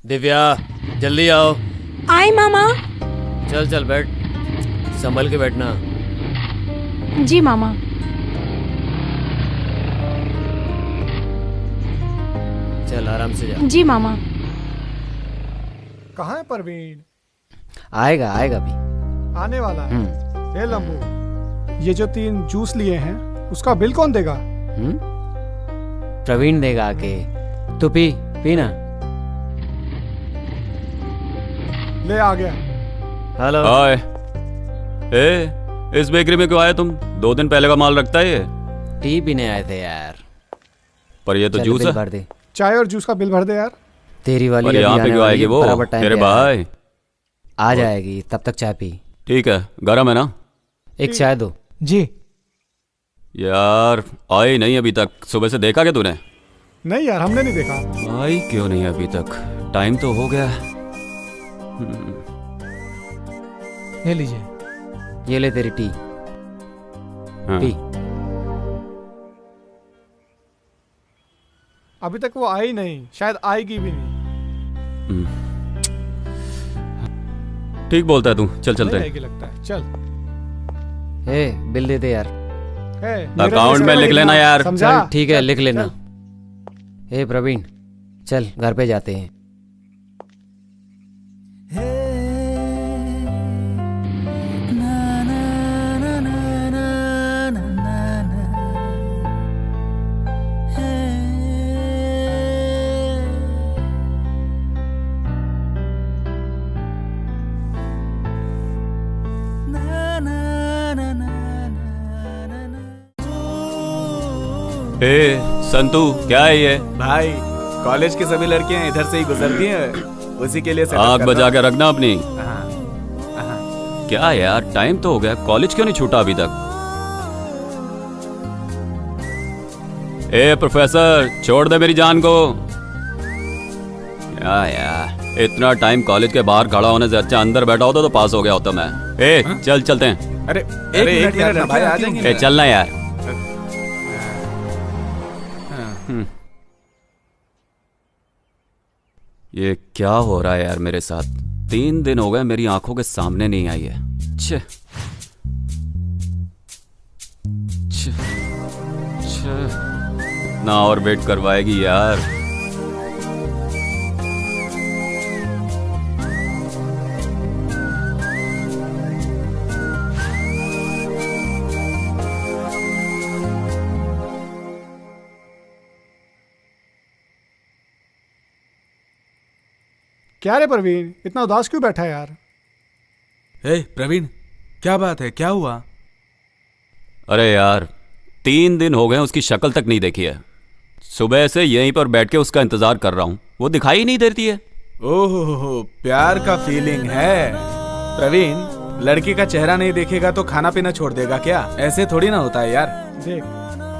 दिव्या जल्दी आओ। आए मामा। चल चल बैठ, संभल के बैठना। जी मामा। चल आराम से जा। जी मामा। कहाँ है परवीन? आएगा आएगा भी। आने वाला है। हे लंबू, ये जो 3 जूस लिए हैं उसका बिल कौन देगा? प्रवीण देगा आके। तू पी ना। ले आ गया। हेलो। हाय। इस बेकरी में क्यों आए तुम? 2 दिन पहले का माल रखता है ये। टी पीने आए थे यार। पर ये तो चल जूस बिल है। भर दे। चाय और जूस का बिल भर दे यार। तेरी वाली पर अभी यहाँ पे आने क्यों वाली आएगी है, वो? बराबर टाइम तेरे पे आएगी। भाई आ जाएगी, तब तक चाय पी। ठीक है, गरम है ना? एक चाय दो। जी। यार आई नहीं अभी तक। सुबह से देखा क्या तूने? नहीं यार, हमने नहीं देखा। आई क्यों नहीं अभी तक? टाइम तो हो गया। ले लीजिए। ये ले तेरी टी। हाँ। पी। अभी तक वो आई नहीं, शायद आएगी भी नहीं। ठीक बोलता है तू। चल चलते नहीं हैं। आएगी लगता है। चल। बिल दे दे यार। अकाउंट में लिख लेना यार। समझा? चल ठीक है, चल, लिख लेना। चल। प्रवीण चल घर पे जाते हैं। संतू क्या है ये? भाई कॉलेज की सभी लड़कियां इधर से ही गुजरती हैं, उसी के लिए आग बजा के रखना अपनी। हाँ। क्या यार, टाइम तो हो गया, कॉलेज क्यों नहीं छूटा अभी तक? प्रोफेसर छोड़ दे मेरी जान को। यार इतना टाइम कॉलेज के बाहर खड़ा होने से अच्छा अंदर बैठा होता तो पास हो गया होता मैं। चल चलते हैं। अरे एक मिनट ना भाई, आ जाएंगे। चलना यार। ये क्या हो रहा है यार मेरे साथ? 3 दिन हो गए मेरी आंखों के सामने नहीं आई है। छे। छे। छे। ना और वेट करवाएगी यार। क्या रे प्रवीण, इतना उदास क्यों बैठा है यार? प्रवीण क्या बात है, क्या हुआ? अरे यार 3 दिन हो गए उसकी शक्ल तक नहीं देखी है। सुबह से यहीं पर बैठ के उसका इंतजार कर रहा हूं, वो दिखाई ही नहीं देती है। ओहो, प्यार का फीलिंग है। प्रवीण, लड़की का चेहरा नहीं देखेगा तो खाना पीना छोड़ देगा क्या? ऐसे थोड़ी ना होता है यार। देख,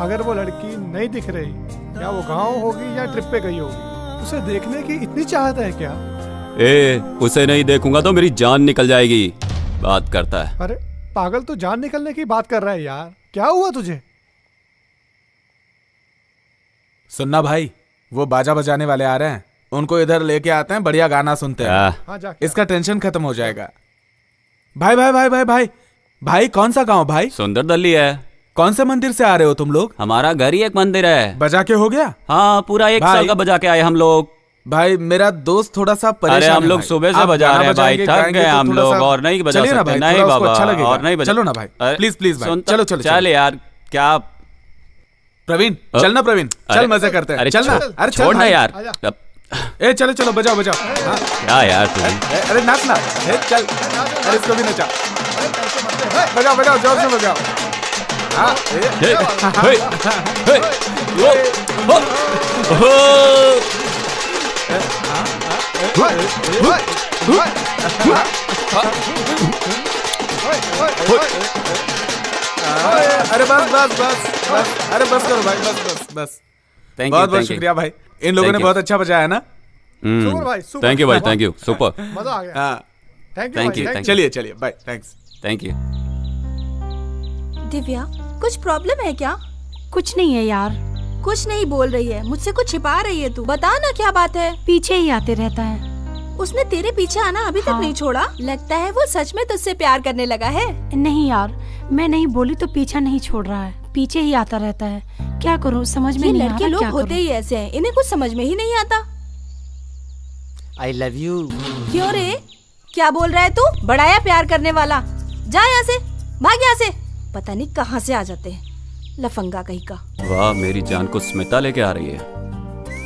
अगर वो लड़की नहीं दिख रही, क्या वो गाँव होगी या ट्रिप पे गई होगी, उसे देखने की इतनी चाहत है क्या? उसे नहीं देखूंगा तो मेरी जान निकल जाएगी। बात करता है। अरे पागल, तो जान निकलने की बात कर रहा है यार। क्या हुआ तुझे? सुनना भाई, वो बाजा बजाने वाले आ रहे हैं, उनको इधर लेके आते हैं, बढ़िया गाना सुनते हैं। हाँ, जाके इसका टेंशन खत्म हो जाएगा। भाई भाई भाई भाई भाई भाई, कौन सा गांव भाई? सुंदर दल्ली है। कौन से मंदिर से आ रहे हो तुम लोग? हमारा घर ही एक मंदिर है। बजा के हो गया? हाँ, पूरा 1 भाई, साल का बजा के आए हम लोग। भाई मेरा दोस्त थोड़ा सा परेशान अरे है हम लोग भाई। सुबह से आप बजा गाना रहे हैं भाई, बजाएंगे, थक गाएंगे गए तो हम थोड़ा लोग सा- और नहीं बजा चलिए ना सकते। भाई, नहीं थोड़ा उसको बाबा, अच्छा लगेगा। और नहीं बजा। चलो ना भाई, अरे, प्लीज प्लीज भाई, सुन, चलो चलो चल यार। क्या प्रवीण, चलना प्रवीण, चल मजे करते हैं। अरे चलना, अरे चल छोड़ ना भाई। यार। चलो चलो, बजाओ बजाओ। हाँ। क्या यार तू? अरे नाच ना, चल। अरे इसको भी नचा। बजाओ बजाओ, जोर से बजाओ। हाँ, अरे बस बस बस बस, अरे बस करो भाई, बस बस बस। बहुत बहुत शुक्रिया भाई, इन लोगों ने बहुत अच्छा बजाया ना। सुपर भाई, सुपर। थैंक यू भाई, थैंक यू, सुपर। मजा आ गया। हाँ, थैंक यू। चलिए चलिए, bye, thanks. Thank you. Divya, कुछ प्रॉब्लम है क्या? कुछ नहीं है यार। कुछ नहीं बोल रही है, मुझसे कुछ छिपा रही है तू। बता ना क्या बात है। पीछे ही आते रहता है। उसने तेरे पीछे आना अभी तक नहीं छोड़ा। लगता है वो सच में तुझसे प्यार करने लगा है। नहीं यार, मैं नहीं बोली तो पीछा नहीं छोड़ रहा है, पीछे ही आता रहता है। क्या करूं, समझ में ये नहीं आ लड़के रहा लोग क्या होते करूं। ही ऐसे हैं, इन्हें कुछ समझ में ही नहीं आता। आई लव यू। क्यों रे, क्या बोल रहा है तू? बड़ाया प्यार करने वाला। जा यहाँ से, भाग यहाँ से। पता नहीं कहाँ से आ जाते हैं, लफंगा कहीं का। वाह, मेरी जान को स्मिता लेके आ रही है।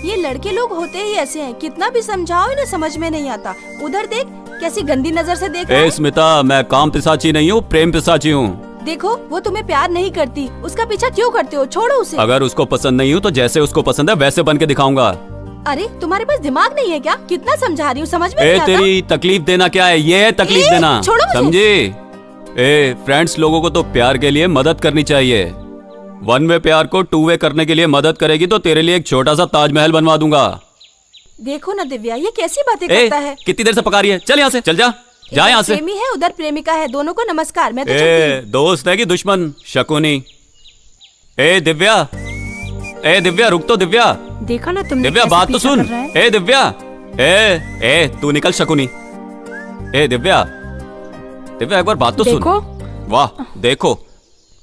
ये लड़के लोग होते ही ऐसे हैं, कितना भी समझाओ इन्हें समझ में नहीं आता। उधर देख, कैसी गंदी नजर से देख रहा ए है। स्मिता, मैं काम पिशाची नहीं हूँ, प्रेम पिशाची हूँ। देखो, वो तुम्हें प्यार नहीं करती, उसका पीछा क्यों करते हो? छोड़ो उसे। अगर उसको पसंद नहीं हूँ तो जैसे उसको पसंद है वैसे बन के दिखाऊंगा। अरे तुम्हारे पास दिमाग नहीं है क्या? कितना समझा रही हूँ, समझ में ए नहीं आता। तेरी तकलीफ देना क्या है? ये है तकलीफ ए, देना, छोड़ो मुझे। समझी? ए फ्रेंड्स, लोगों को तो प्यार के लिए मदद करनी चाहिए। वन वे प्यार को टू वे करने के लिए मदद करेगी तो तेरे लिए एक छोटा सा ताजमहल बनवा दूंगा। देखो ना दिव्या, ये कैसी बातें ए, करता है। कितनी देर से पका रही है? चल यहाँ से, चल जा, जा इधर यहाँ से। प्रेमी है, उधर प्रेमिका है, दोनों को नमस्कार। मैं तो चलती ए हूँ। दोस्त है कि दुश्मन? शकुनी। ए दिव्या, ए दिव्या, रुक तो दिव्या। देखा ना तुमने दिव्या कैसे बात तो पीछा सुन। कर रहा है? ए दिव्या, ए तू निकल शकुनी। ए दिव्या, दिव्या एक बार बात तो सुन। देखो। वाह देखो,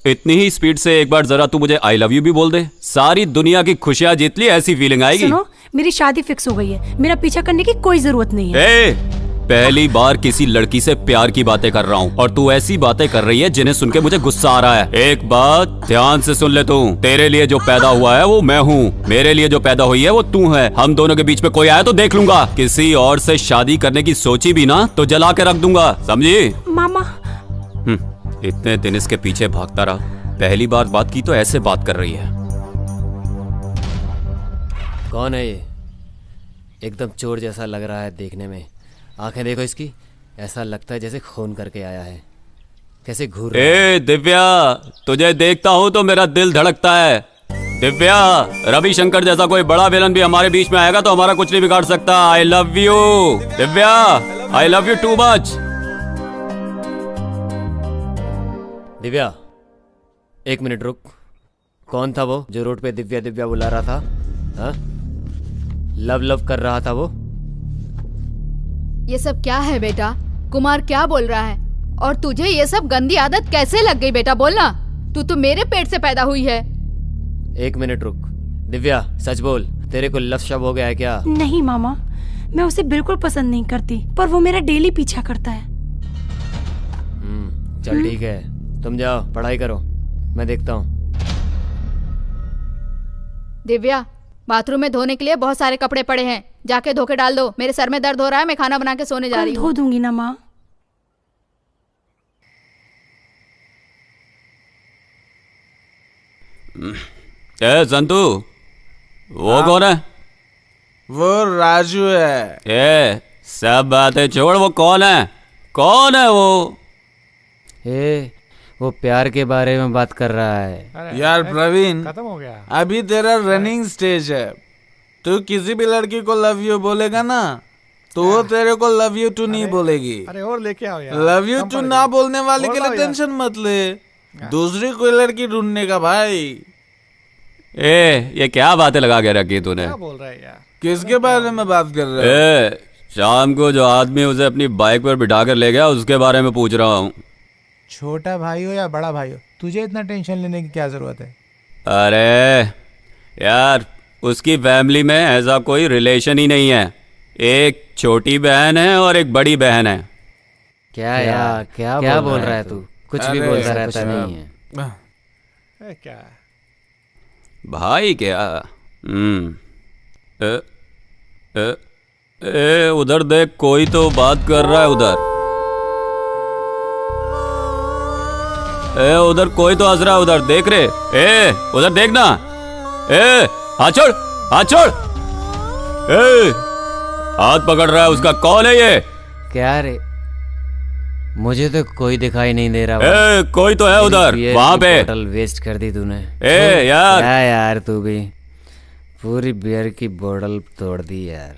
इतनी ही स्पीड से एक बार जरा तू मुझे आई लव यू भी बोल दे, सारी दुनिया की खुशियां जीत ली, ऐसी फीलिंग आएगी। सुनो, मेरी शादी फिक्स हो गई है, मेरा पीछा करने की कोई जरूरत नहीं है। ए पहली बार किसी लड़की से प्यार की बातें कर रहा हूँ और तू ऐसी बातें कर रही है जिन्हें सुन के मुझे गुस्सा आ रहा है। एक बात ध्यान से सुन ले तू, तेरे लिए जो पैदा हुआ है वो मैं हूँ, मेरे लिए जो पैदा हुई है वो तू है। हम दोनों के बीच में कोई आया तो देख लूंगा। किसी और से शादी करने की सोची भी ना तो जला के रख दूंगा, समझी? मामा, इतने दिन इसके पीछे भागता रहा, पहली बार बात की तो ऐसे बात कर रही है। कौन है ये? एकदम चोर जैसा लग रहा है देखने में। आंखें देखो इसकी, ऐसा लगता है जैसे खून करके आया है। कैसे घूर रहा है। ए दिव्या, तुझे देखता हूँ तो मेरा दिल धड़कता है। दिव्या, रविशंकर जैसा कोई बड़ा विलन भी हमारे बीच में आएगा तो हमारा कुछ नहीं बिगाड़ सकता। आई love you Divya, I love you too much. Divya, एक मिनट रुक। कौन था वो जो रोड पे दिव्या दिव्या बुला रहा था? हाँ? लव लव कर रहा था वो? ये सब क्या है बेटा? कुमार क्या बोल रहा है? और तुझे ये सब गंदी आदत कैसे लग गई बेटा? बोलना, तू तो मेरे पेट से पैदा हुई है। एक मिनट रुक। दिव्या सच बोल, तेरे को लव शव हो गया है क्या? नहीं मामा, मैं उसे बिल्कुल पसंद नहीं करती, पर वो मेरा डेली पीछा करता है। चल ठीक है, तुम जाओ पढ़ाई करो, मैं देखता हूँ। दिव्या, बाथरूम में धोने के लिए बहुत सारे कपड़े पड़े हैं, जाके धो के डाल दो। मेरे सर में दर्द हो रहा है, मैं खाना बना के सोने जा कल रही धो हूँ। दूंगी ना माँ। ए संतू, वो कौन है? वो राजू है। ए सब बातें छोड़, वो कौन है? कौन है वो? वो प्यार के बारे में बात कर रहा है। अरे, यार प्रवीण, खत्म हो गया। अभी तेरा रनिंग स्टेज है। तू किसी भी लड़की को लव यू बोलेगा ना तो वो तेरे को लव यू टू नहीं बोलेगी। अरे और लेके आओ यार। लव यू कम टू पड़ ना गई। बोलने वाले और के लाओ लिए यार। टेंशन मत ले, दूसरी कोई लड़की ढूंढने का भाई। ए ये क्या बातें लगा के रखी तूने? क्या बोल रहा है यार? किसके बारे में बात कर रहे हो? ए शाम को जो आदमी उसे अपनी बाइक पर बिठा कर ले गया उसके बारे में पूछ रहा हूँ। छोटा भाई हो या बड़ा भाई हो, तुझे इतना टेंशन लेने की क्या जरूरत है? अरे यार, उसकी फैमिली में ऐसा कोई रिलेशन ही नहीं है। एक छोटी बहन है और एक बड़ी बहन है। क्या यार, क्या बोल रहा है तू? कुछ भी अरे, बोलता कुछ रहता नहीं है। क्या है? भाई क्या? ए, ए, ए उधर देख, कोई तो बात कर रहा है उधर। ए उधर कोई तो हंस रहा है, उधर देख रे। ए उधर देखना। ए हाथ छोड़, हाथ छोड़। ए हाथ पकड़ रहा है उसका, कौन है ये? क्या रे, मुझे तो कोई दिखाई नहीं दे रहा। ए कोई तो है उधर, वहां पे। बोतल वेस्ट कर दी तूने। ए यार, क्या यार, तू भी पूरी बियर की बोतल तोड़ दी यार।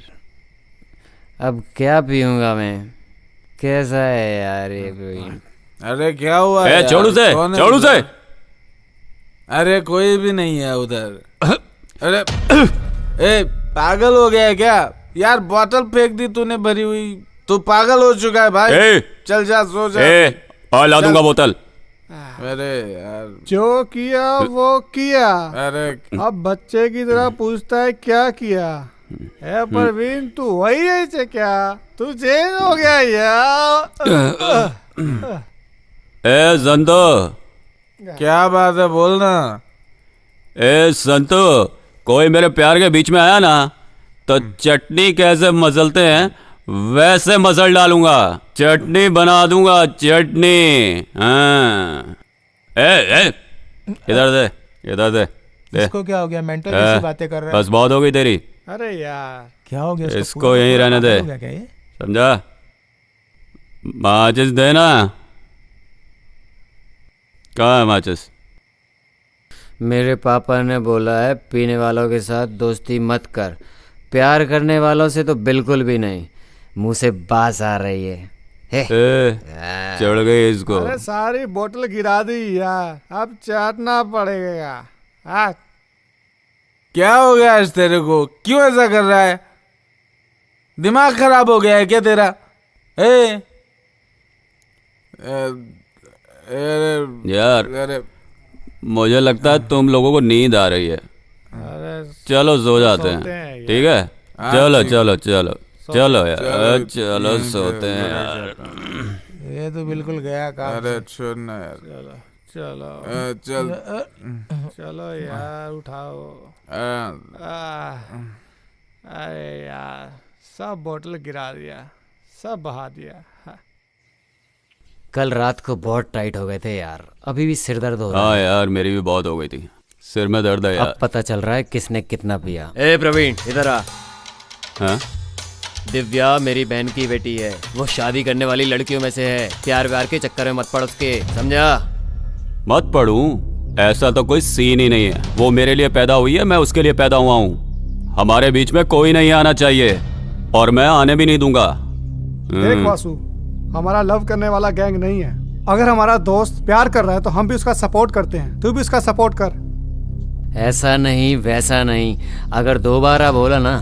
अब क्या पीऊंगा मैं? कैसा है यार ये कोई? अरे क्या हुआ ए यार? छोड़ उसे, कौन है छोड़ उधर? उसे। अरे कोई भी नहीं है उधर। अरे ए पागल हो गया है क्या? यार बोतल फेंक दी तूने भरी हुई। तू पागल हो चुका है भाई। चल जा सो जा। और ला दूंगा बोतल। अरे यार जो किया वो किया। अरे अब बच्चे की तरह पूछता है क्या किया। है परवीन तू वही है से क्या? तू चेंज हो गया यार। ए संतो, क्या बात है बोलना। ए संतो, कोई मेरे प्यार के बीच में आया ना तो चटनी कैसे मसलते हैं वैसे मसल डालूंगा। चटनी बना दूंगा चटनी। हाँ। ए इधर दे, इधर दे। इसको क्या हो गया? मेंटल ऐसी बातें कर रहा है। बस बहुत हो गई तेरी। अरे यार क्या हो गया? इसको यहीं रहने दे। समझा? माचिस देना। कहाँ है माचिस? मेरे पापा ने बोला है पीने वालों के साथ दोस्ती मत कर, प्यार करने वालों से तो बिल्कुल भी नहीं। मुंह से बास आ रही है। चढ़ गई इसको। अरे सारी बोतल गिरा दी यार, अब चाटना पड़ेगा। हाँ क्या हो गया आज तेरे को? क्यों ऐसा कर रहा है? दिमाग खराब हो गया है क्या तेरा? यार अरे मुझे लगता है तुम लोगों को नींद आ रही है। चलो सो जाते हैं, ठीक है? चलो चलो चलो चलो यार, चलो सोते हैं यार। ये तो बिल्कुल गया काम। अरे छोड़ना यार। चलो चल चलो यार उठाओ। अरे यार सब बोतल गिरा दिया, सब बहा दिया। कल रात को बहुत टाइट हो गए थे यार, अभी भी सिर दर्द हो रहा है। हाँ यार मेरी भी बहुत हो गई थी, सिर में दर्द है यार। अब पता चल रहा है किसने कितना पिया। ए प्रवीण इधर आ। हाँ? दिव्या मेरी बहन की बेटी है, वो शादी करने वाली लड़कियों में से है। प्यार व्यार के चक्कर में मत पड़ उसके, समझा? मत पढ़ूं, ऐसा तो कोई सीन ही नहीं है। वो मेरे लिए पैदा हुई है, मैं उसके लिए पैदा हुआ हूँ। हमारे बीच में कोई नहीं आना चाहिए और मैं आने भी नहीं दूंगा। देख वासु, हमारा लव करने वाला गैंग नहीं है। अगर हमारा दोस्त प्यार कर रहा है तो हम भी उसका सपोर्ट करते हैं, तू भी उसका सपोर्ट कर। ऐसा नहीं वैसा नहीं, अगर दोबारा बोला ना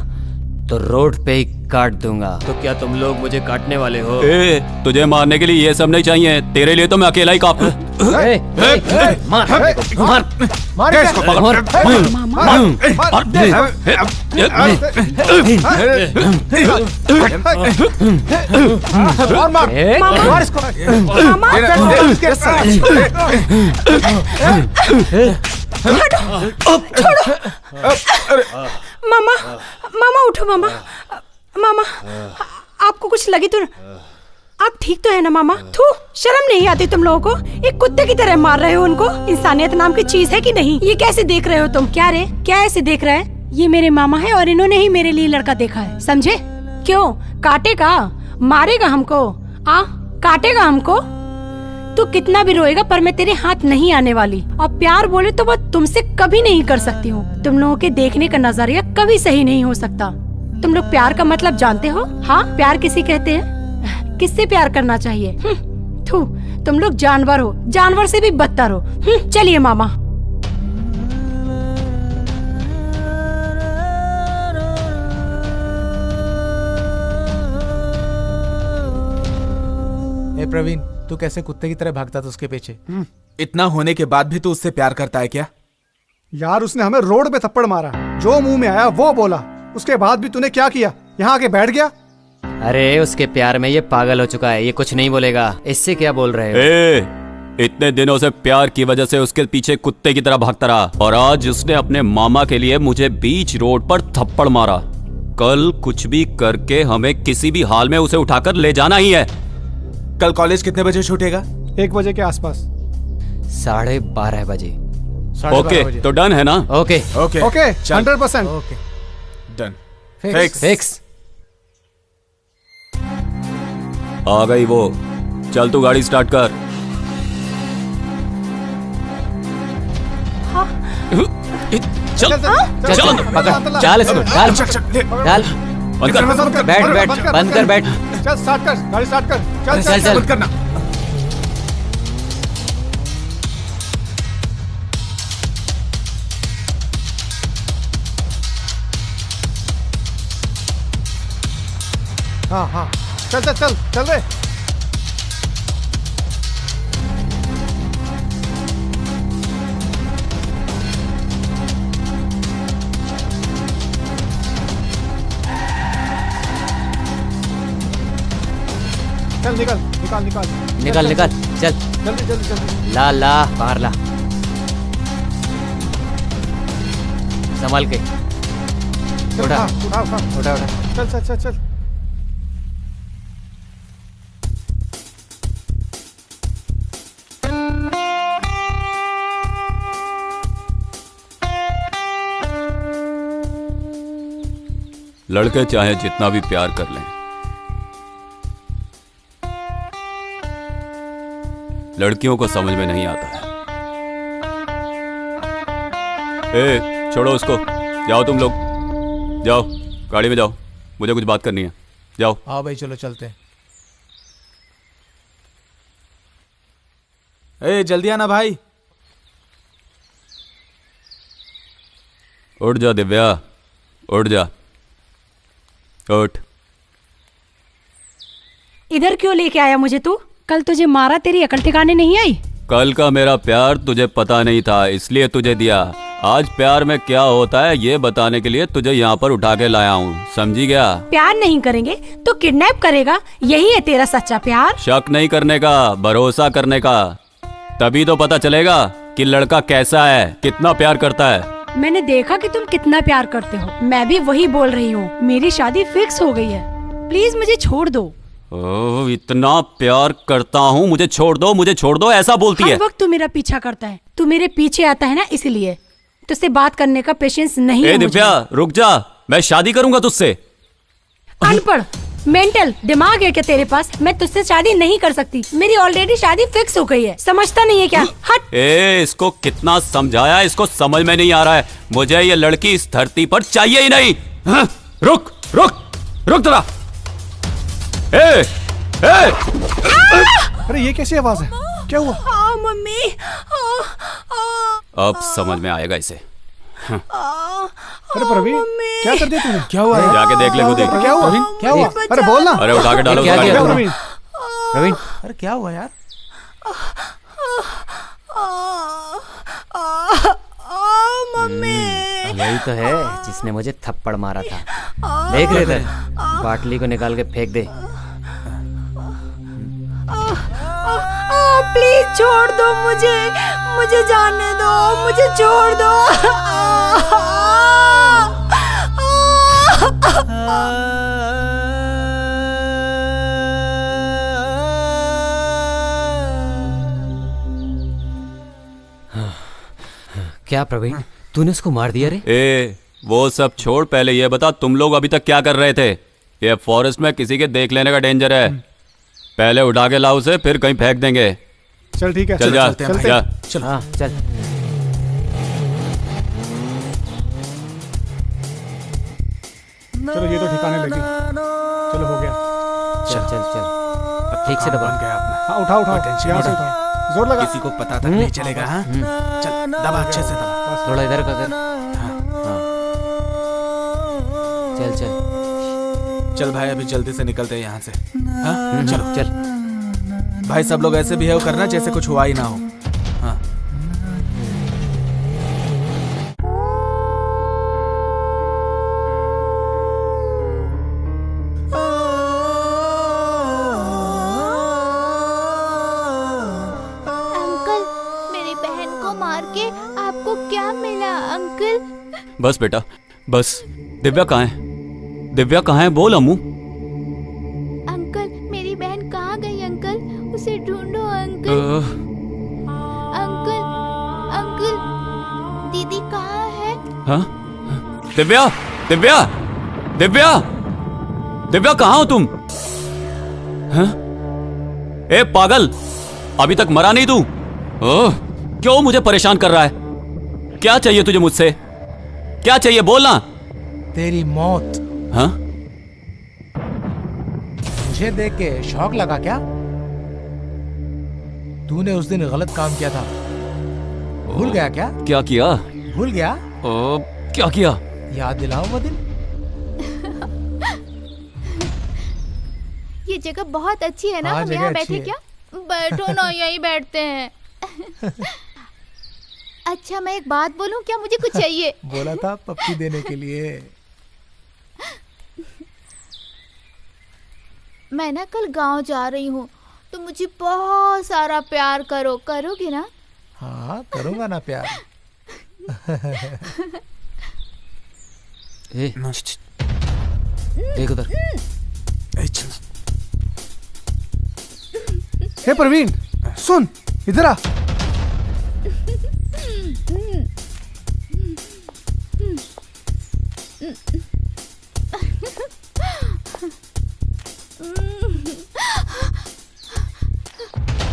तो रोड पे ही काट दूंगा। तो क्या तुम लोग मुझे काटने वाले हो? तुझे मारने के लिए ये सब नहीं चाहिए, तेरे लिए तो मैं अकेला ही काफी। मामा मामा उठो मामा। मामा आपको कुछ लगी तो? आप ठीक तो है ना मामा? थू, शर्म नहीं आती तुम लोगों को? एक कुत्ते की तरह मार रहे हो उनको। इंसानियत नाम की चीज है कि नहीं? ये कैसे देख रहे हो तुम? क्या रे, क्या ऐसे देख रहा है? ये मेरे मामा है और इन्होंने ही मेरे लिए लड़का देखा है, समझे? क्यों काटेगा, मारेगा हमको? काटेगा हमको? तू कितना भी रोएगा पर मैं तेरे हाथ नहीं आने वाली। और प्यार बोले तो वो तुमसे कभी नहीं कर सकती हूँ। तुम लोगों के देखने का नजरिया कभी सही नहीं हो सकता। तुम लोग प्यार का मतलब जानते हो? हाँ, प्यार किसे कहते हैं? किससे प्यार करना चाहिए? थू, तुम लोग जानवर हो, जानवर से भी बदतर हो। चलिए मामा। ए प्रवीण, तू कैसे कुत्ते की तरह भागता था उसके पीछे? इतना होने के बाद भी तू उससे प्यार करता है क्या? यार उसने हमें रोड पे थप्पड़ मारा, जो मुंह में आया वो बोला। उसके बाद भी तूने क्या किया? यहाँ आके बैठ गया। अरे उसके प्यार में ये पागल हो चुका है, ये कुछ नहीं बोलेगा। इससे क्या बोल रहे हो? इतने दिनों से प्यार की वजह से उसके पीछे कुत्ते की तरह भागता रहा और आज उसने अपने मामा के लिए मुझे बीच रोड पर थप्पड़ मारा। कल कुछ भी करके हमें किसी भी हाल में उसे उठाकर ले जाना ही है। कल कॉलेज कितने बजे छूटेगा? 1 बजे के आसपास। 12:30 बजे। ओके तो डन है ना? Okay okay okay 100%। Okay done, fix. आ गई वो, चल तू गाड़ी स्टार्ट कर। चल चल इसको डाल। बैठ बंद कर बैठ। चल स्टार्ट कर, गाड़ी स्टार्ट कर। चल करना। हाँ हाँ, चल चल चल चल रे। चल निकल निकाल निकाल निकल निकल, चल जल्दी जल्दी जल्दी। ला ला बाहर ला, संभाल के। चल, उठा उठा उठा उठा उठा। चल चल चल चल। लड़के चाहे जितना भी प्यार कर लें, लड़कियों को समझ में नहीं आता है। ए, छोड़ो उसको, जाओ तुम लोग, जाओ गाड़ी में जाओ, मुझे कुछ बात करनी है, जाओ। आओ भाई चलो चलते हैं। ए जल्दी आना भाई। उठ जा दिव्या, उठ जा, उठ। इधर क्यों लेके आया मुझे तू? कल तुझे मारा, तेरी अकल ठिकाने नहीं आई? कल का मेरा प्यार तुझे पता नहीं था, इसलिए तुझे दिया। आज प्यार में क्या होता है ये बताने के लिए तुझे यहाँ पर उठा के लाया हूँ, समझी गया? प्यार नहीं करेंगे तो किडनैप करेगा, यही है तेरा सच्चा प्यार? शक नहीं करने का, भरोसा करने का, तभी तो पता चलेगा कि लड़का कैसा है, कितना प्यार करता है। मैंने देखा कि तुम कितना प्यार करते हो, मैं भी वही बोल रही हूँ। मेरी शादी फिक्स हो गई है, प्लीज मुझे छोड़ दो। ओह, इतना प्यार करता हूँ, मुझे छोड़ दो, मुझे छोड़ दो, ऐसा बोलती है। हर वक्त तू मेरा पीछा करता है, तू मेरे पीछे आता है ना, इसलिए तुझसे बात करने का पेशेंस नहीं है मुझे। दिव्या रुक जा, मैं शादी करूंगा तुझसे। अनपढ़, मेंटल दिमाग है क्या तेरे पास? मैं तुझसे शादी नहीं कर सकती, मेरी ऑलरेडी शादी फिक्स हो गई है, समझता नहीं है क्या? हट। इसको कितना समझाया, इसको समझ में नहीं आ रहा है। मुझे ये लड़की इस धरती पर चाहिए ही नहीं। हाँ? रुक रुक रुक जरा। अरे ये कैसी आवाज है, क्या हुआ? मम्मी। अब समझ में आएगा इसे। अरे प्रवीण, क्या कर दिया तूने? क्या हुआ यार? जाके देख ले खुद ही। क्या हुआ? क्या हुआ? अरे बोल ना। अरे उठा के डालो क्या गाड़ी किया में। प्रवीण? प्रवीण अरे क्या हुआ यार? यही तो है जिसने मुझे थप्पड़ मारा था। देख रहे थे, बाटली को निकाल के फेंक दे। प्लीज छोड़ दो मुझे, मुझे जाने दो, मुझे छोड़ दो। क्या प्रवीण, तूने उसको मार दिया रे? वो सब छोड़, पहले ये बता तुम लोग अभी तक क्या कर रहे थे? ये फॉरेस्ट में किसी के देख लेने का डेंजर है। पहले उठा के लाओ उसे, फिर कहीं फेंक देंगे। चल ठीक है, चल जा, चलते जा। चल हाँ चल। चलो ये तो ठिकाने लगी। चलो हो गया। चल चल चल, अब ठीक से दबा। बन गया आपने। हाँ उठा उठा, टेंशन यहाँ से मत उठा, जोर लगा। किसी को पता तक नहीं चलेगा। हाँ? चल दबा, अच्छे से दबा। थोड़ा इधर का कर। हाँ चल चल चल भाई, अभी जल्दी से निकलते हैं यहाँ से। हाँ? चलो चल। भाई, सब लोग ऐसे बिहेव करना जैसे कुछ हुआ ही ना हो। हाँ। अंकल, मेरी बहन को मार के आपको क्या मिला अंकल? बस बेटा बस। दिव्या कहाँ है? दिव्या कहाँ है? बोल अम्मू। अंकल, मेरी बहन कहाँ गई अंकल? उसे ढूंढो अंकल। अंकल, अंकल, दीदी कहाँ है? हाँ? दिव्या, दिव्या, दिव्या, दिव्या कहाँ हो तुम? हाँ? ए पागल, अभी तक मरा नहीं तू? क्यों मुझे परेशान कर रहा है? क्या चाहिए तुझे मुझसे? क्या चाहिए बोलना? तेरी मौत। हाँ? मुझे देख के शौक लगा क्या? तूने उस दिन गलत काम किया था, भूल गया क्या? क्या किया? भूल गया? क्या किया? याद दिलाओ वो दिन। ये जगह बहुत अच्छी है ना, हाँ, हम जगह यहाँ अच्छी बैठे है। क्या? बैठो ना, यहीं बैठते हैं। अच्छा मैं एक बात बोलूं क्या? मुझे कुछ चाहिए। बोला था पप्पी देने के लिए। मैं ना कल गांव जा रही हूँ, तो मुझे बहुत सारा प्यार करो, करोगे ना? हाँ करूँगा ना प्यार। ए, देख उधर। हे प्रवीण, सुन इधर आ।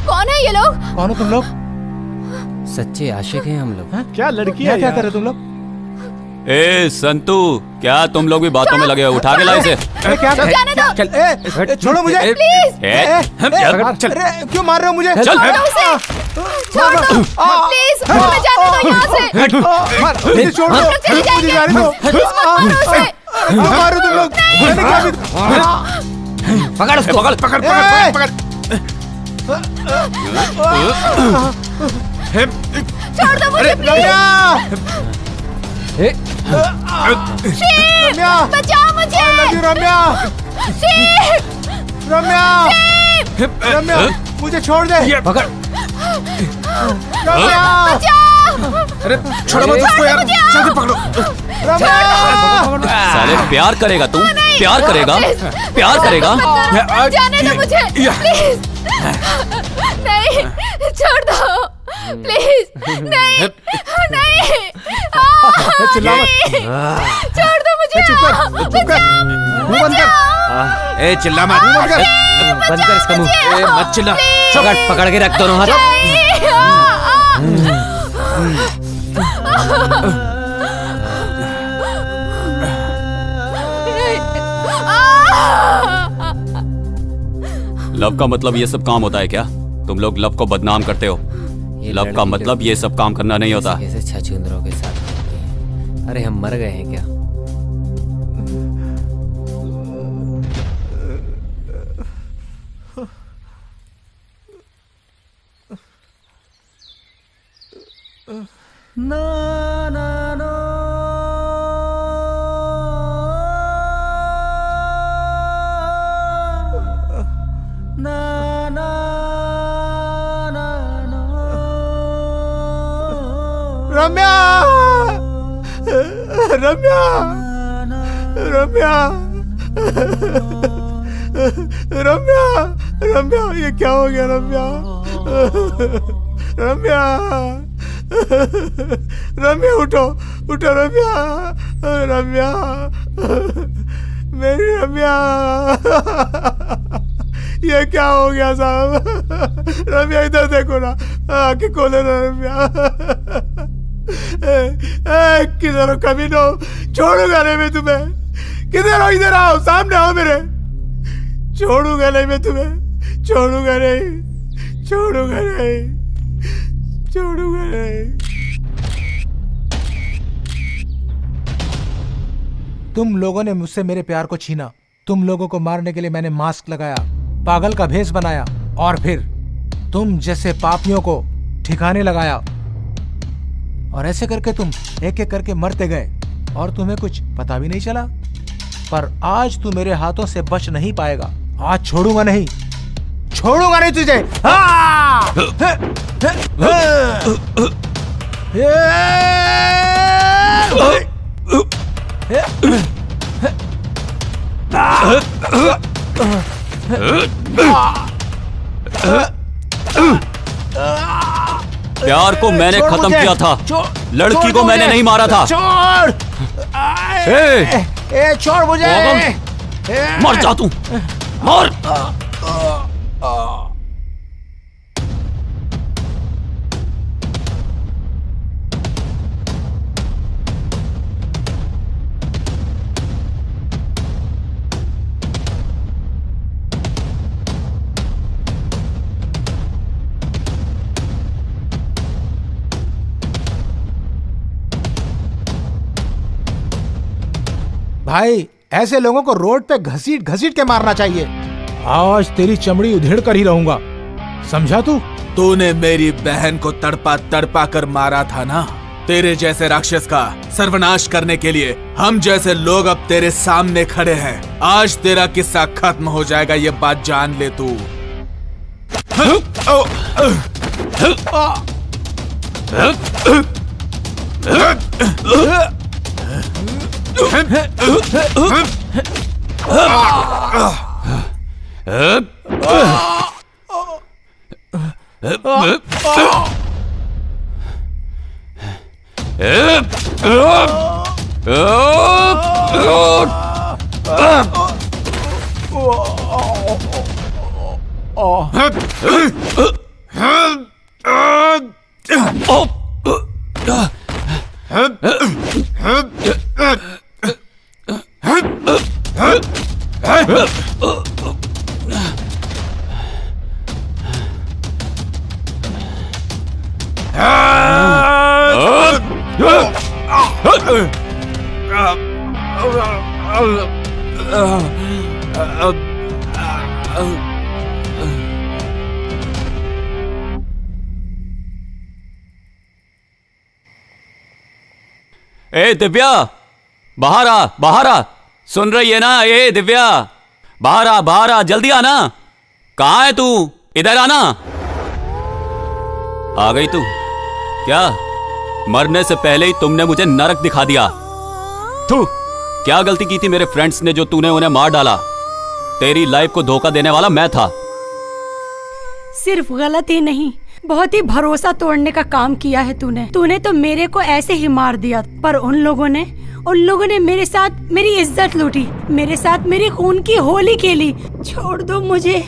कौन है ये लोग? कौन हो तुम लोग? सच्चे आशिक हैं हम लोग। क्या लड़की क्या है क्या यार? कर रहे तुम लोग? ए संतू, क्या तुम लोग भी बातों में लगे हो? उठा के लाए से। क्या कर? जाने दो। चल छोड़ो मुझे। प्लीज चल क्यों मार रहे हो मुझे? चल। छोड़ दो उसे, छोड़ दो प्लीज, हमें जाने दो यहाँ से। मुझे छोड़ दो। हम लोग चले जाएंगे। मुझे जाने दो। प्लीज मत मारो उसे। क्यों मार रहे हो तुम लोग? मैंने क्या भी- पकड़ उसको। पकड़ पकड़ ए! छोड़ दो मुझे प्लीज। रम्या! शिव, रम्या! बचाओ मुझे। रम्या! शिव, रम्या! रम्या! मुझे छोड़ दे। पकड़। रम्या! अरे छोड़ो मत उसको यार, जल्दी पकड़ो। रम्या! साले प्यार करेगा तू? प्यार करेगा? प्यार करेगा? जाने दो मुझे प्लीज। नहीं, छोड़ दो प्लीज। नहीं नहीं, चिल्ला मत। छोड़ दो मुझे। चुप कर, चुप कर। मुंह बंद कर। ए चिल्ला मत। मुंह बंद कर। बंद कर इसका मुंह। ए मत चिल्ला। पकड़ के रख दोनों हाथ। लव का मतलब ये सब काम होता है क्या? तुम लोग लव को बदनाम करते हो। लव का मतलब ये सब काम करना नहीं होता। कैसे छछूंदरों के साथ होती है। अरे हम मर गए हैं क्या? रम्या, रम्या, रम्या, रम्या, रम्या, ये क्या हो गया रम्या? रम्या, रम्या उठो, उठो रम्या, रम्या, मेरी रम्या, ये क्या हो गया साहब? रम्या इधर देखो ना, आंखें खोलो ना रम्या। किधर हो कमीनो? छोड़ूंगा नहीं मैं तुम्हें। किधर हो? इधर आओ, सामने आओ मेरे। छोड़ूंगा नहीं मैं तुम्हें, छोड़ूंगा नहीं, छोड़ूंगा नहीं, छोड़ूंगा नहीं। तुम लोगों ने मुझसे मेरे प्यार को छीना। तुम लोगों को मारने के लिए मैंने मास्क लगाया, पागल का भेष बनाया, और फिर तुम जैसे पापियों को ठिकाने लगाया। और ऐसे करके तुम एक एक करके मरते गए और तुम्हें कुछ पता भी नहीं चला। पर आज तू मेरे हाथों से बच नहीं पाएगा। आज छोड़ूंगा नहीं, छोड़ूंगा नहीं तुझे। प्यार को मैंने खत्म किया था, लड़की को मैंने नहीं मारा था। छोड़, छोड़ मुझे। मर जा तू, मर। भाई ऐसे लोगों को रोड पे घसीट घसीट के मारना चाहिए। आज तेरी चमड़ी उधेड़ कर ही रहूंगा, समझा तू? तूने मेरी बहन को तड़पा तड़पा कर मारा था ना। तेरे जैसे राक्षस का सर्वनाश करने के लिए हम जैसे लोग अब तेरे सामने खड़े हैं। आज तेरा किस्सा खत्म हो जाएगा, ये बात जान ले तू। ए दिव्या, बाहर आ, बाहर आ। सुन रही है ना? ए दिव्या, बाहर आ, जल्दी आना। कहाँ है तू? इधर आना। आ गई तू? क्या मरने से पहले ही तुमने मुझे नरक दिखा दिया। तू क्या गलती की थी मेरे फ्रेंड्स ने जो तूने उन्हें मार डाला? तेरी लाइफ को धोखा देने वाला मैं था। सिर्फ गलत ही नहीं, बहुत ही भरोसा तोड़ने का काम किया है तूने। तूने तो मेरे को ऐसे ही मार दिया, पर उन लोगों ने मेरे साथ मेरी इज्जत लूटी, मेरे साथ मेरी खून की होली खेली। छोड़ दो मुझे।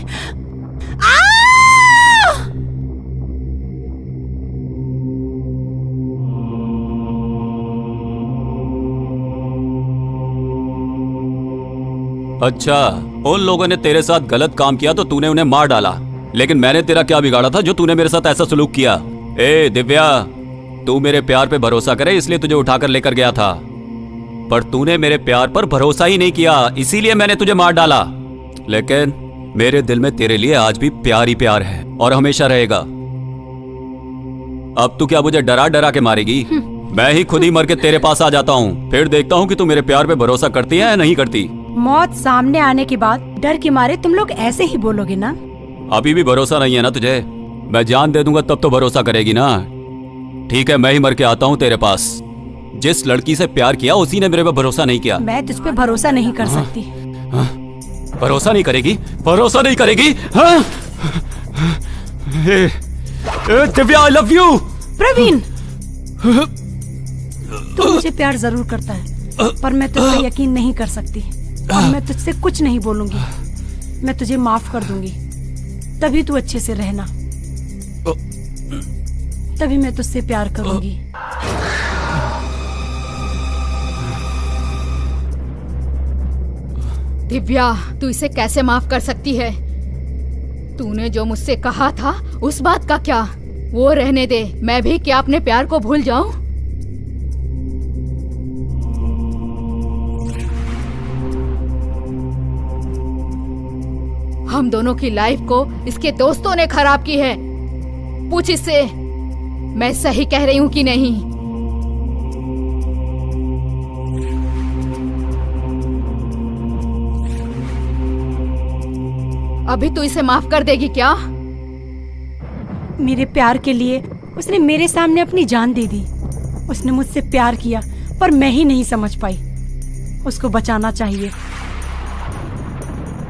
अच्छा, उन लोगों ने तेरे साथ गलत काम किया तो तूने उन्हें मार डाला, लेकिन मैंने तेरा क्या बिगाड़ा था जो तूने मेरे साथ ऐसा सलूक किया? ए दिव्या, तू मेरे प्यार पे भरोसा करे इसलिए तुझे उठाकर लेकर गया था, पर तूने मेरे प्यार पर भरोसा ही नहीं किया, इसीलिए मैंने तुझे मार डाला। लेकिन मेरे दिल में तेरे लिए आज भी प्यार ही प्यार है और हमेशा रहेगा। अब तू क्या मुझे डरा डरा के मारेगी? मैं ही खुद ही मर के तेरे पास आ जाता हूँ, फिर देखता हूँ कि तू मेरे प्यार पे भरोसा करती है या नहीं करती। मौत सामने आने के बाद डर के मारे तुम लोग ऐसे ही बोलोगे ना? अभी भी भरोसा नहीं है ना तुझे? मैं जान दे दूंगा तब तो भरोसा करेगी ना। ठीक है, मैं ही मर के आता हूँ तेरे पास। जिस लड़की से प्यार किया उसी ने मेरे पे भरोसा नहीं किया। मैं तुझ पे भरोसा नहीं कर सकती। भरोसा नहीं करेगी? भरोसा नहीं करेगी? Divya, I love you. Praveen, तू मुझे प्यार जरूर करता है, पर मैं तुझ पे यकीन नहीं कर सकती और मैं तुझसे कुछ नहीं बोलूंगी। मैं तुझे माफ कर दूंगी, तभी तू अच्छे से रहना, तभी मैं तुझसे प्यार करूंगी। दिव्या, तू इसे कैसे माफ कर सकती है? तूने जो मुझसे कहा था उस बात का क्या? वो रहने दे। मैं भी क्या अपने प्यार को भूल जाऊं? हम दोनों की लाइफ को इसके दोस्तों ने खराब की है। पूछ इससे, मैं सही कह रही हूं कि नहीं? अभी तू इसे माफ कर देगी क्या? मेरे प्यार के लिए उसने मेरे सामने अपनी जान दे दी। उसने मुझसे प्यार किया, पर मैं ही नहीं समझ पाई। उसको बचाना चाहिए।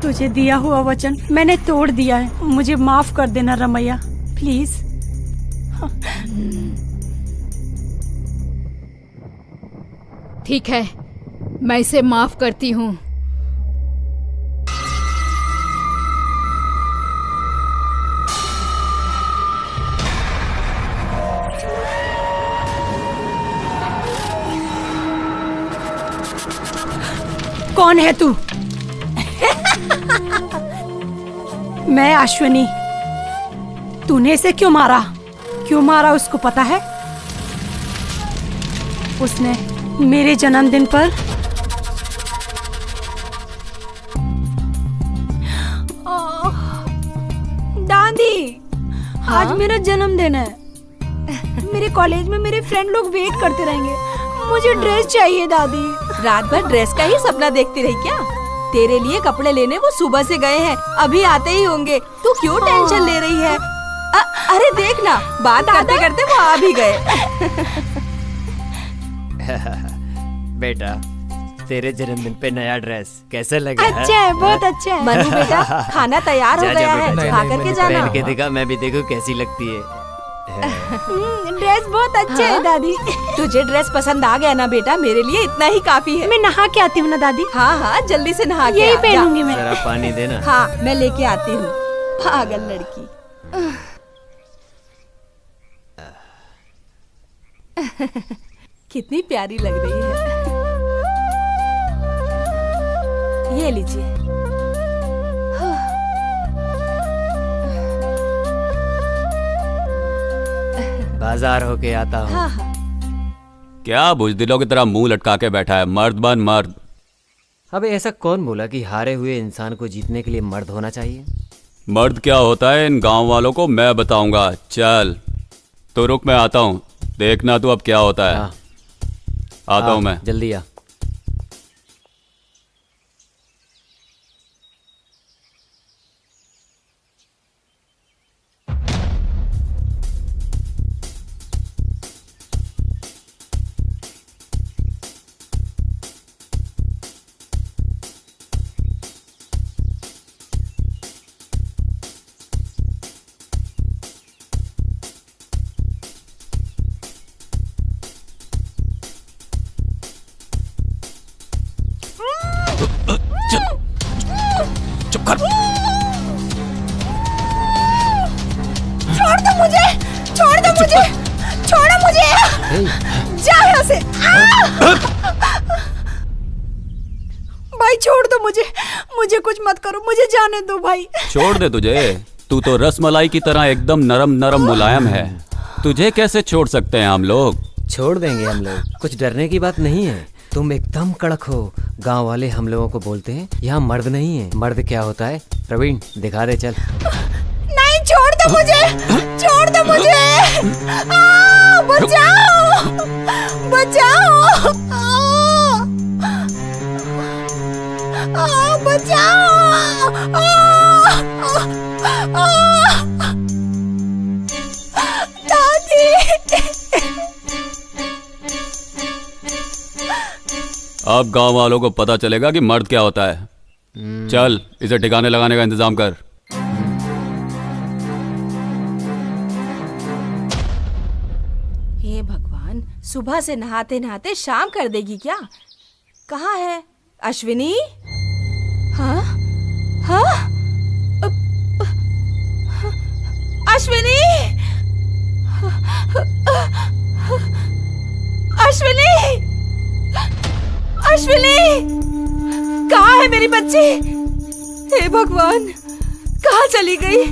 तुझे दिया हुआ वचन मैंने तोड़ दिया है। मुझे माफ कर देना रमैया, प्लीज। ठीक है, मैं इसे माफ करती हूँ। कौन है तू? मैं अश्विनी। तूने इसे क्यों मारा? क्यों मारा उसको पता है? उसने मेरे जन्मदिन पर आज मेरा जन्मदिन है। मेरे कॉलेज में मेरे फ्रेंड लोग वेट करते रहेंगे। मुझे ड्रेस चाहिए दादी। रात भर ड्रेस का ही सपना देखती रही क्या? तेरे लिए कपड़े लेने वो सुबह से गए हैं, अभी आते ही होंगे। तू क्यों टेंशन ले रही है? अरे देख ना, बात करते करते वो आ भी गए। बेटा, तेरे जन्मदिन पे नया ड्रेस कैसे लगा? अच्छा है, बहुत अच्छा है। मनु बेटा, खाना तैयार हो गया है, खा करके जाना। पहन के दिखा, मैं भी देखूं कैसी लगती है। ड्रेस बहुत अच्छा है दादी। तुझे ड्रेस पसंद आ गया ना बेटा? मेरे लिए इतना ही काफी है। मैं नहा के आती हूँ ना दादी। हाँ हाँ, जल्दी से नहा के यही आ, पहनूंगी मैं। जरा पानी देना। हाँ, मैं लेके आती हूँ। पागल लड़की। कितनी प्यारी लग रही है। ये लीजिए। बाजार होके आता हूँ। हाँ हाँ। क्या बुजदिलों की तरह मुंह लटका के बैठा है? मर्द बन मर्द। अबे ऐसा कौन बोला कि हारे हुए इंसान को जीतने के लिए मर्द होना चाहिए? मर्द क्या होता है इन गांव वालों को मैं बताऊंगा। चल तो रुक, मैं आता हूँ, देखना तू अब क्या होता है। आता हूँ मैं। जल्दी आ। चुप कर। छोड़ दो मुझे, छोड़ दो मुझे, छोड़ो मुझे। जा यहाँ से। भाई छोड़ दो मुझे, मुझे कुछ मत करो, मुझे जाने दो भाई। छोड़ दे तुझे? तू तो रसमलाई की तरह एकदम नरम नरम मुलायम है। तुझे कैसे छोड़ सकते हैं हम लोग? छोड़ देंगे हम लोग, कुछ डरने की बात नहीं है। तुम एकदम कड़क हो। गांव वाले हम लोगों को बोलते हैं यहाँ मर्द नहीं है। मर्द क्या होता है? प्रवीण दिखा दे, चल। नहीं, छोड़ दो मुझे, छोड़ दो मुझे। बचाओ, बचाओ, बचाओ। दादी। अब गांव वालों को पता चलेगा कि मर्द क्या होता है। चल इसे ठिकाने लगाने का इंतजाम कर। हे भगवान, सुबह से नहाते नहाते शाम कर देगी क्या? कहाँ है अश्विनी? हाँ हाँ, अश्विनी, अश्विनी, अश्विनी, कहाँ है मेरी बच्ची? हे भगवान, कहाँ चली गई?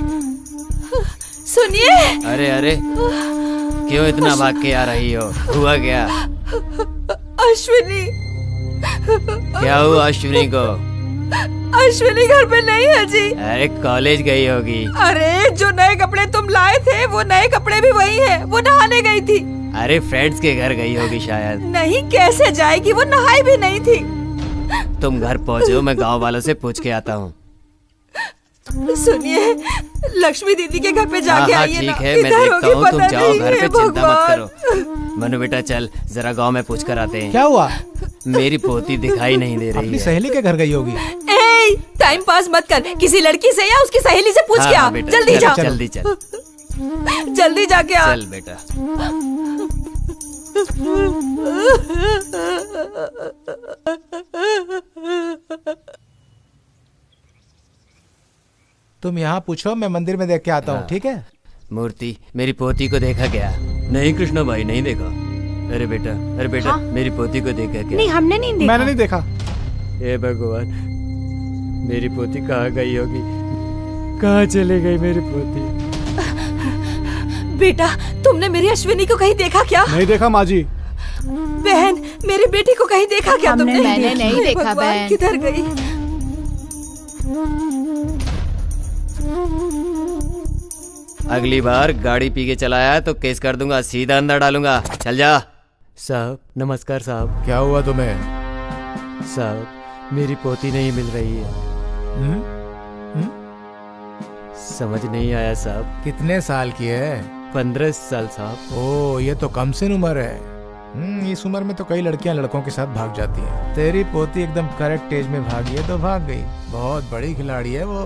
सुनिए। अरे अरे, क्यों इतना भाग के आ रही हो? हुआ क्या? अश्विनी। क्या हुआ अश्विनी को? अश्विनी घर पे नहीं है जी। अरे कॉलेज गई होगी। अरे जो नए कपड़े तुम लाए थे वो नए कपड़े भी वही है, वो नहाने गई थी। अरे फ्रेंड्स के घर गई होगी शायद। नहीं, कैसे जाएगी? वो नहाई भी नहीं थी। तुम घर पहुंचो, मैं गांव वालों से पूछ के आता हूँ। सुनिए, लक्ष्मी दीदी के घर पे जाके आइए ना। ठीक है, मैं देखता हूँ, तुम जाओ घर पे, चिंता मत करो। मनु बेटा चल, जरा गांव में पूछ कर आते हैं। क्या हुआ? मेरी पोती दिखाई नहीं दे रही अपनी है। सहेली के घर गई होगी। टाइम पास मत कर, किसी लड़की से या उसकी सहेली से पूछ के आ। जल्दी जा, जल्दी चल, जल्दी जाके आ। चल बेटा। तुम यहाँ पूछो, मैं मंदिर में देख के आता हूँ, ठीक है? मूर्ति, मेरी पोती को देखा क्या? नहीं कृष्णा भाई, नहीं देखा। अरे बेटा, अरे बेटा, हाँ? मेरी पोती को देखा क्या? नहीं, हमने नहीं देखा। मैंने नहीं देखा। हे भगवान, मेरी पोती कहाँ गई होगी? कहाँ चली गई मेरी पोती? बेटा, तुमने मेरी अश्विनी को कहीं देखा क्या? नहीं देखा माँ जी। बहन, मेरी बेटी को कहीं देखा क्या तुमने? मैंने नहीं देखा भगवान, बहन। किधर गई? अगली बार गाड़ी पी के चलाया तो केस कर दूंगा, सीधा अंदर डालूंगा। चल जा। साहब नमस्कार साहब। क्या हुआ तुम्हें? साहब मेरी पोती नहीं मिल रही है। समझ नहीं आया साहब। कितने साल की है? 15 साल साहब। ओ ये तो कम से उम्र है। इस उम्र में तो कई लड़कियां लड़कों के साथ भाग जाती हैं। तेरी पोती एकदम करेक्ट एज में भागी है तो भाग गई। बहुत बड़ी खिलाड़ी है वो।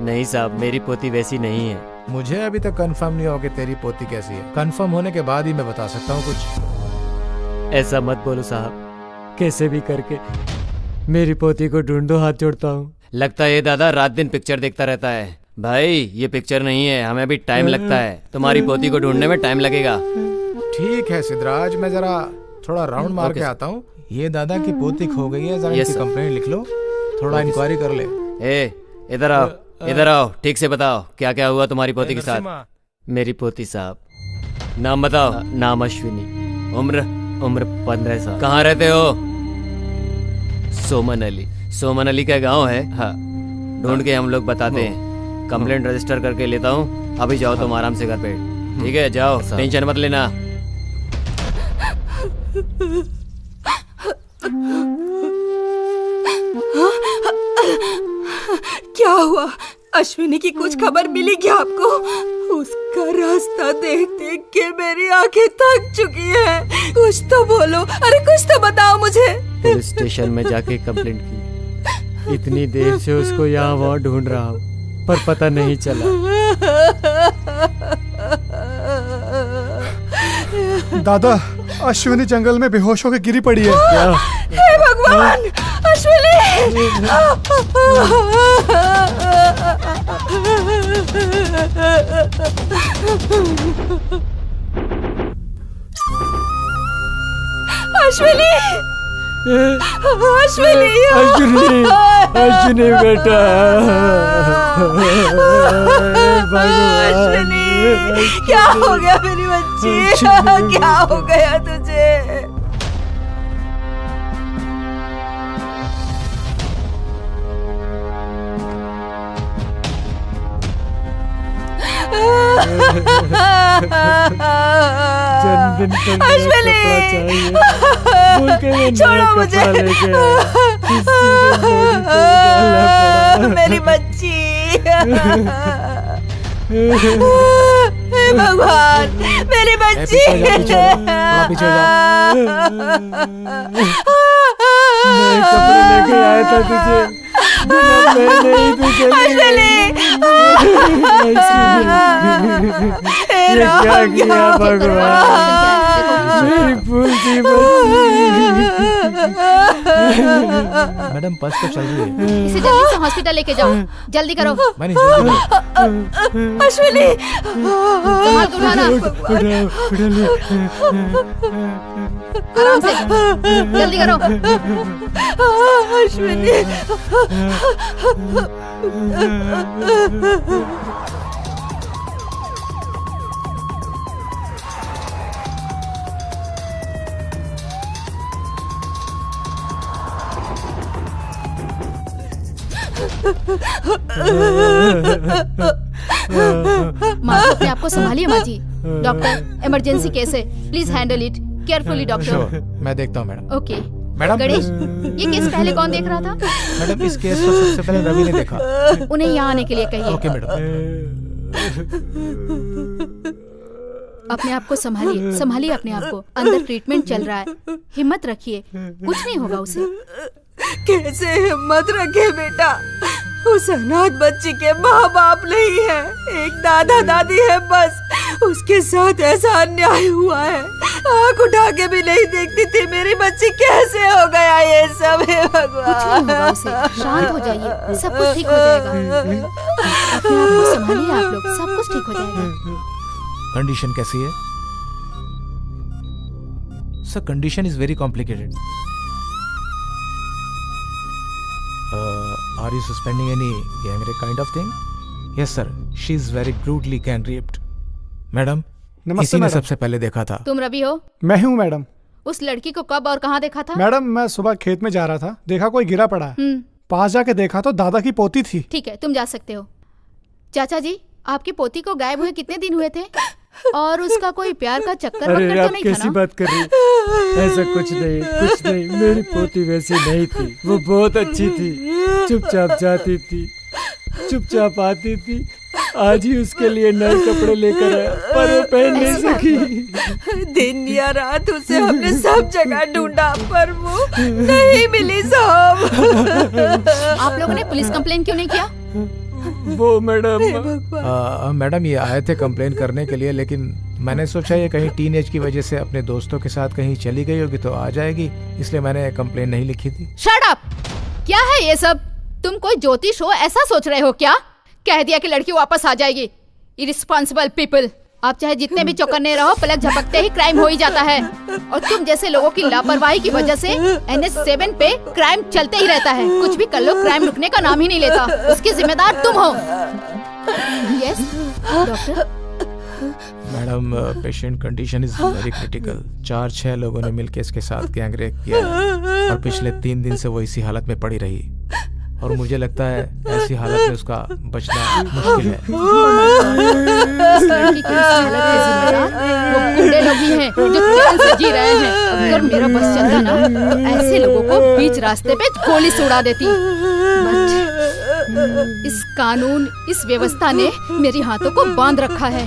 नहीं साहब मेरी पोती वैसी नहीं है। मुझे अभी तक कंफर्म नहीं हो कि तेरी पोती कैसी है। कंफर्म होने के बाद ही मैं बता सकता हूँ कुछ। ऐसा मत बोलो साहब, कैसे भी करके मेरी पोती को ढूंढो, हाथ जोड़ता हूँ। लगता है ये दादा रात दिन पिक्चर देखता रहता है। भाई ये पिक्चर नहीं है, हमें भी टाइम लगता है, तुम्हारी पोती को ढूंढने में टाइम लगेगा। ठीक है सिद्धराज, मैं जरा थोड़ा राउंड मार के आता हूँ। ये दादा की पोती खो गई है, जरा इसकी कंप्लेंट लिख लो, थोड़ा इंक्वायरी कर ले। इधर आओ, इधर आओ, ठीक से बताओ क्या क्या हुआ तुम्हारी पोती के साथ। मेरी पोती साहब, नाम बताओ। नाम अश्विनी। उम्र 15 साल। कहाँ रहते हो? सोमन अली। सोमन अली का गांव है? हाँ। ढूंढ के हम लोग बताते हैं। कंप्लेंट रजिस्टर करके लेता हूँ, अभी जाओ तुम आराम से घर पे। ठीक है जाओ, टेंशन मत लेना। क्या हुआ? अश्विनी की कुछ खबर मिली क्या आपको? उसका रास्ता देख देख के मेरी आंखें थक चुकी है। कुछ तो बोलो, अरे कुछ तो बताओ मुझे। पुलिस स्टेशन में जाके कंप्लेंट की। इतनी देर से उसको यहाँ वहाँ ढूंढ रहा हूँ पर पता नहीं चला। दादा अश्विनी जंगल में बेहोश होकर गिरी पड़ी है। क्या? हे भगवान, अश्विनी! अश्विनी! अश्विनी! अश्विनी बेटा। अश्विनी, क्या हो गया मेरी बच्ची? क्या हो गया तुझे? अश्विनी, छोड़ो मुझे। मेरी बच्ची। हे भगवान, मेरी बच्ची। मैं कपड़े लेके आया था तुझे, मैं नहीं तुझे। ये क्या किया भगवान? मेरी फूल सी मैडम बस तो चल रही है। इसे जल्दी से हॉस्पिटल लेके जाओ, जल्दी करो। अश्विनी, संभाल के उठाना। आराम से, जल्दी करो। अश्विनी। माँ अपने आप को संभालिए माँ जी। डॉक्टर, इमरजेंसी केस है, please handle it carefully doctor. मैं देखता हूँ मैडम। Okay madam. गणेश, ये केस पहले कौन देख रहा था? मैडम इस केस को सबसे पहले रवि ने देखा। उन्हें यहाँ आने के लिए कहिए। Okay madam. अपने आप को संभालिए, संभालिए अपने आप को। अंदर ट्रीटमेंट चल रहा है, हिम्मत रखिए, कुछ नहीं होगा उसे। कैसे हिम्मत रखे बेटा? उस अनाथ बच्ची के माँ बाप नहीं है, एक दादा दादी है बस। उसके साथ ऐसा अन्याय हुआ है, आँख उठा के भी नहीं देखती थी मेरी बच्ची। कैसे हो गया ये सब? हे भगवान। कुछ नहीं होगा उसे, शांत हो जाइए, सब कुछ ठीक हो जाएगा। अपने आप को संभालिए आप लोग, सब कुछ ठीक हो जाएगा। कंडीशन कैसी है? Sir condition is very complicated. Are you suspending any gang rape kind of thing? Yes sir, she is very brutally gang raped. Madam, किसी ने सबसे पहले देखा था। तुम रवि हो? मैं हूँ मैडम। उस लड़की को कब और कहाँ देखा था? मैडम मैं सुबह खेत में जा रहा था, देखा कोई गिरा पड़ा है। पास जाके देखा तो दादा की पोती थी। ठीक है, तुम जा सकते हो। चाचा जी, आपकी पोती को गायब हुए कितने दिन हुए थे? और उसका कोई प्यार का चक्कर अरे वक्कर आप तो नहीं था कैसी ना? बात कर रही? ऐसा कुछ नहीं। मेरी पोती वैसी नहीं थी, वो बहुत अच्छी थी। चुपचाप जाती थी, चुपचाप आती थी। आज ही उसके लिए नए कपड़े लेकर आया, पर वो पहन नहीं सकी। दिन या रात उसे हमने सब जगह ढूंढा, पर वो नहीं मिली साहब। आप लोगों ने पुलिस कंप्लेन क्यों नहीं किया? वो मैडम मैडम ये आए थे कंप्लेन करने के लिए, लेकिन मैंने सोचा ये कहीं टीनेज की वजह से अपने दोस्तों के साथ कहीं चली गई होगी तो आ जाएगी, इसलिए मैंने कंप्लेन नहीं लिखी थी। Shut up! क्या है ये सब? तुम कोई ज्योतिष हो ऐसा सोच रहे हो क्या? कह दिया कि लड़की वापस आ जाएगी। Irresponsible people. आप चाहे जितने भी चौकन्ने रहो, पलक झपकते ही क्राइम हो ही जाता है। और तुम जैसे लोगों की लापरवाही की वजह से NH7 पे क्राइम चलते ही रहता है। कुछ भी कर लो, क्राइम रुकने का नाम ही नहीं लेता। उसकी जिम्मेदार तुम हो। Yes doctor. Madam patient condition is very critical. 4-6 लोगों ने मिलकर इसके साथ गैंगरेप किया है और पिछले 3 दिन से वो इसी हालत में पड़ी रही, और मुझे लगता है ऐसी हालत में उसका बचना मुश्किल है। इस लड़की की इस हालत के जिम्मेदार वो गुंडे लोग ही हैं जो चैन से जी रहे हैं। अगर मेरा बस चलता ना तो ऐसे लोगों को बीच रास्ते पे गोली से उड़ा देती। बट इस कानून, इस व्यवस्था ने मेरी हाथों को बांध रखा है।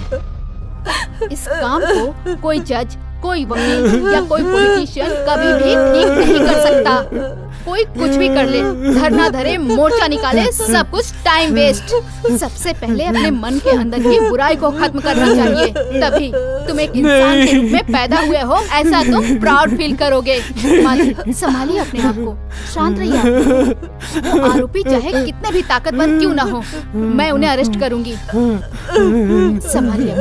इस काम को कोई जज, कोई वकील या कोई पॉलिटिशियन कभी भी ठीक नहीं कर सकता। कोई कुछ भी कर ले, धरना धरे, मोर्चा निकाले, सब कुछ टाइम वेस्ट। सबसे पहले अपने मन के अंदर की बुराई को खत्म करना चाहिए, तभी तुम एक इंसान के रूप में पैदा हुए हो ऐसा तुम प्राउड फील करोगे। मालिक, संभालिए अपने आप को, शांत रहिए आप। वो आरोपी चाहे कितने भी ताकतवर क्यों ना हो, मैं उन्हें अरेस्ट करूंगी। संभालिए।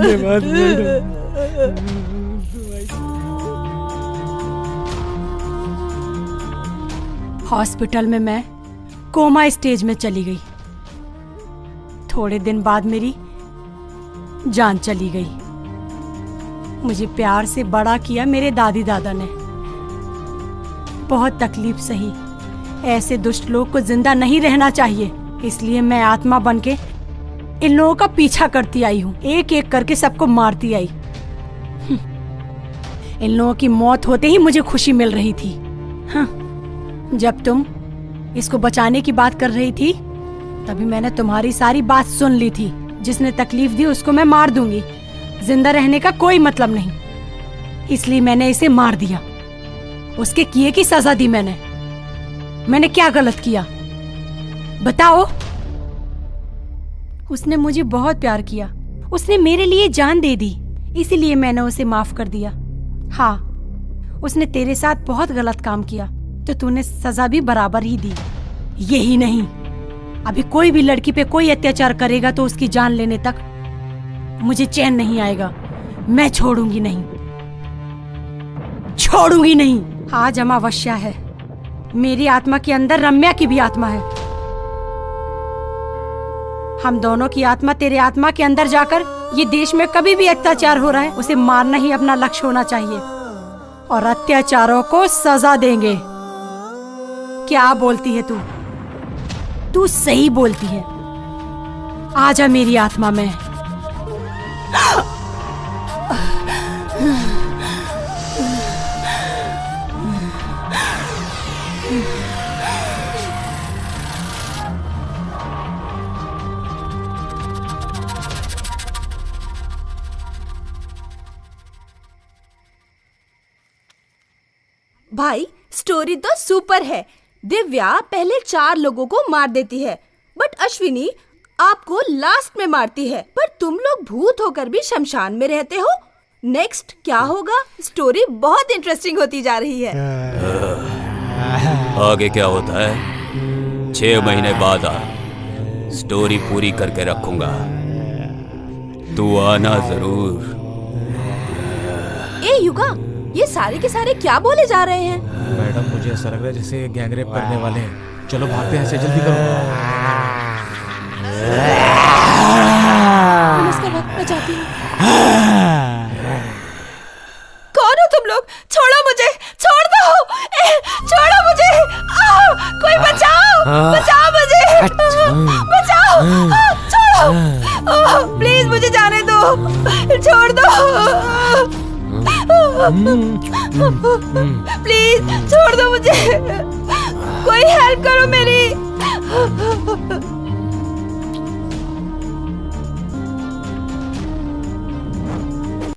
हॉस्पिटल में मैं कोमा स्टेज में चली गई। थोड़े दिन बाद मेरी जान चली गई। मुझे प्यार से बड़ा किया मेरे दादी दादा ने। बहुत तकलीफ सही। ऐसे दुष्ट लोग को जिंदा नहीं रहना चाहिए, इसलिए मैं आत्मा बनके इन लोगों का पीछा करती आई हूँ। एक एक करके सबको मारती आई। इन लोगों की मौत होते ही मुझे खुशी मिल रही थी। हाँ, जब तुम इसको बचाने की बात कर रही थी तभी मैंने तुम्हारी सारी बात सुन ली थी। जिसने तकलीफ दी उसको मैं मार दूंगी, जिंदा रहने का कोई मतलब नहीं, इसलिए मैंने इसे मार दिया। उसके किए की सजा दी मैंने क्या गलत किया बताओ? उसने मुझे बहुत प्यार किया, उसने मेरे लिए जान दे दी, इसीलिए मैंने उसे माफ कर दिया। हाँ, उसने तेरे साथ बहुत गलत काम किया तो तूने सजा भी बराबर ही दी। यही नहीं, अभी कोई भी लड़की पे कोई अत्याचार करेगा तो उसकी जान लेने तक मुझे चैन नहीं आएगा। मैं छोड़ूंगी नहीं। आज अमावस्या है, मेरी आत्मा के अंदर रम्या की भी आत्मा है। हम दोनों की आत्मा तेरे आत्मा के अंदर जाकर ये देश में कभी भी अत्याचार हो रहा है उसे मारना ही अपना लक्ष्य होना चाहिए, और अत्याचारों को सजा देंगे। क्या बोलती है तू सही बोलती है। आजा मेरी आत्मा में। भाई, स्टोरी तो सुपर है। दिव्या पहले 4 लोगों को मार देती है, बट अश्विनी आपको लास्ट में मारती है। पर तुम लोग भूत होकर भी शमशान में रहते हो। नेक्स्ट क्या होगा? स्टोरी बहुत इंटरेस्टिंग होती जा रही है। आगे क्या होता है 6 महीने बाद स्टोरी पूरी करके रखूंगा, तू आना जरूर। ए युगा, ये सारे के सारे क्या बोले जा रहे हैं? मैडम, मुझे ऐसा लग रहा है जैसे गैंगरेप करने वाले हैं। चलो भागते हैं, ऐसे जल्दी करो। मैं जाती हूँ। कौन हो तुम लोग? छोड़ो मुझे, छोड़ दो, छोड़ो मुझे। कोई बचाओ, बचाओ मुझे, बचाओ, छोड़ो। प्लीज मुझे जाने दो, छोड़ दो, प्लीज छोड़ दो मुझे, कोई हेल्प करो मेरी।